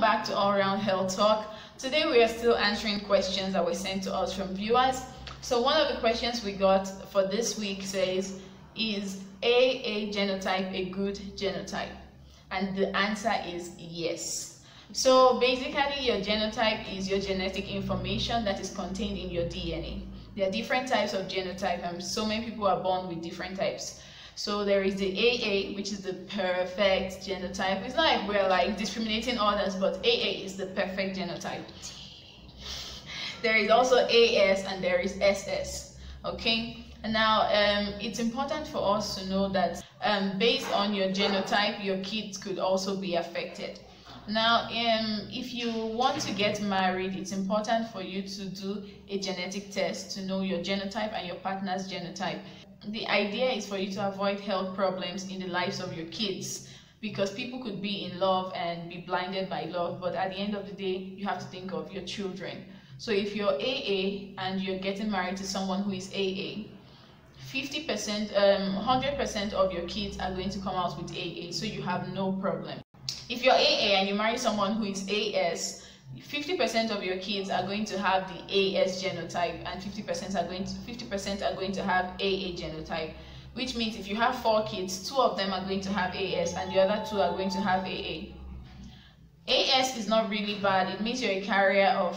back to All Round Health Talk. Today we are still answering questions that were sent to us from viewers. So one of the questions we got for this week says, is AA genotype a good genotype? And the answer is yes. So basically your genotype is your genetic information that is contained in your DNA. There are different types of genotype and so many people are born with different types. So there is the AA, which is the perfect genotype. It's not like we're like discriminating others, but AA is the perfect genotype. There is also AS and there is SS. Okay. And now it's important for us to know that based on your genotype, your kids could also be affected. Now, if you want to get married, it's important for you to do a genetic test to know your genotype and your partner's genotype. The idea is for you to avoid health problems in the lives of your kids, because people could be in love and be blinded by love, but at the end of the day, you have to think of your children. So if you're AA and you're getting married to someone who is AA, 50%, 100% of your kids are going to come out with AA, so you have no problem. If you're AA and you marry someone who is AS, 50% of your kids are going to have the AS genotype and 50% are going to have AA genotype, which means if you have 4 kids, 2 of them are going to have AS and the other 2 are going to have AA. AS is not really bad. It means you're a carrier of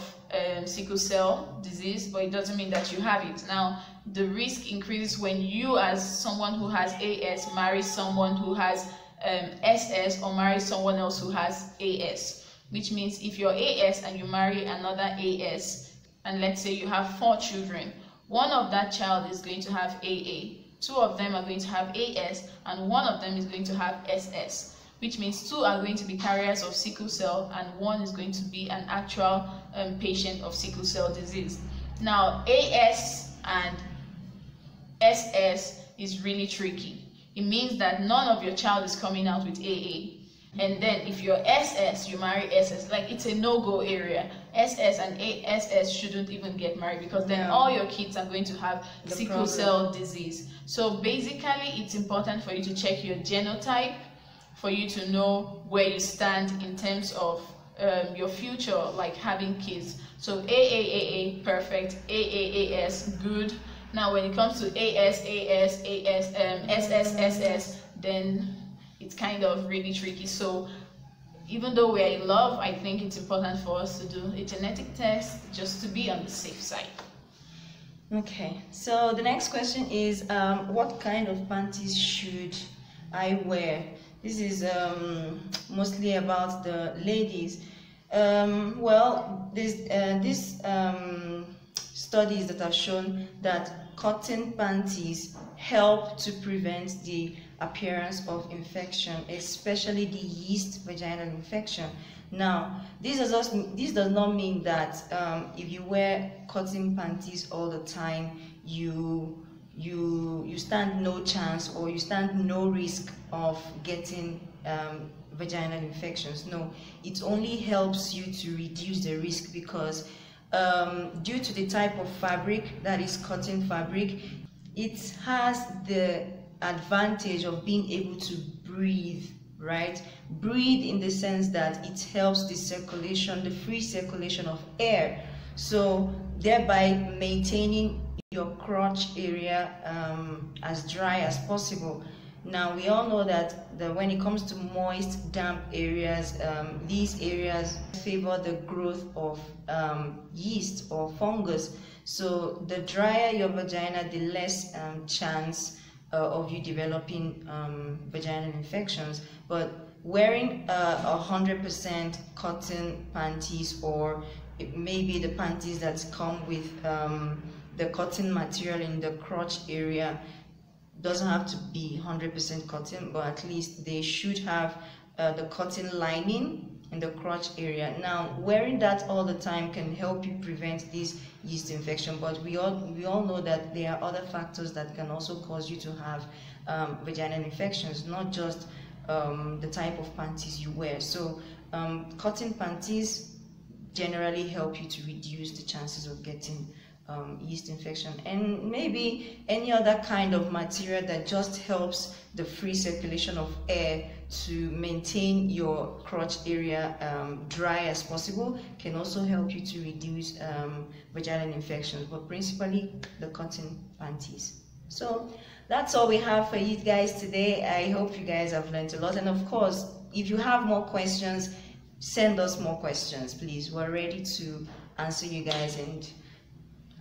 sickle cell disease, but it doesn't mean that you have it. Now, the risk increases when you, as someone who has AS, marry someone who has SS or marry someone else who has AS. Which means if you're AS and you marry another AS, and let's say you have 4 children, one of that child is going to have AA, 2 of them are going to have AS, and 1 of them is going to have SS, which means 2 are going to be carriers of sickle cell and 1 is going to be an actual patient of sickle cell disease. Now, AS and SS is really tricky. It means that none of your child is coming out with AA. And then if you're SS, you marry SS, like it's a no-go area. SS and ASS shouldn't even get married, because then all your kids are going to have sickle cell disease. So basically, it's important for you to check your genotype for you to know where you stand in terms of your future, like having kids. So AAAA, perfect. AAAS, good. Now when it comes to SS, then it's kind of really tricky. So even though we're in love, I think it's important for us to do a genetic test just to be on the safe side. Okay, so the next question is, what kind of panties should I wear? This is mostly about the ladies. Well, these studies that have shown that cotton panties help to prevent the appearance of infection, especially the yeast vaginal infection. Now, this does not mean that if you wear cotton panties all the time, you stand no chance or you stand no risk of getting vaginal infections. No, it only helps you to reduce the risk, because due to the type of fabric, that is cotton fabric, it has the advantage of being able to breathe, right? Breathe in the sense that it helps the circulation, the free circulation of air, so thereby maintaining your crotch area as dry as possible. Now, we all know that when it comes to moist, damp areas, these areas favor the growth of yeast or fungus. So the drier your vagina, the less chance of you developing vaginal infections. But wearing 100% cotton panties, or maybe the panties that come with the cotton material in the crotch area, doesn't have to be 100% cotton, but at least they should have the cotton lining in the crotch area. Now, wearing that all the time can help you prevent this yeast infection, but we all know that there are other factors that can also cause you to have vaginal infections, not just the type of panties you wear. So cotton panties generally help you to reduce the chances of getting yeast infection, and maybe any other kind of material that just helps the free circulation of air to maintain your crotch area dry as possible, can also help you to reduce vaginal infections, but principally the cotton panties. So that's all we have for you guys today. I hope you guys have learned a lot, and of course, if you have more questions, send us more questions, please. We're ready to answer you guys, and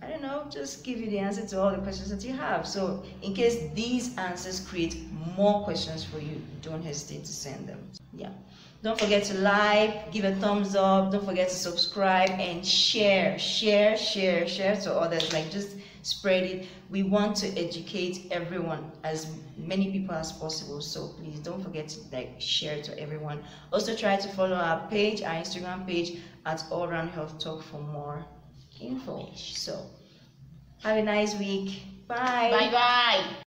I don't know, just give you the answer to all the questions that you have. So in case these answers create more questions for you, don't hesitate to send them. Yeah, don't forget to like, give a thumbs up, don't forget to subscribe, and share to others. Like, just spread it. We want to educate everyone, as many people as possible, so please don't forget to share to everyone. Also, try to follow our page, our Instagram page, at All Round Health Talk for more info. So have a nice week. Bye. Bye.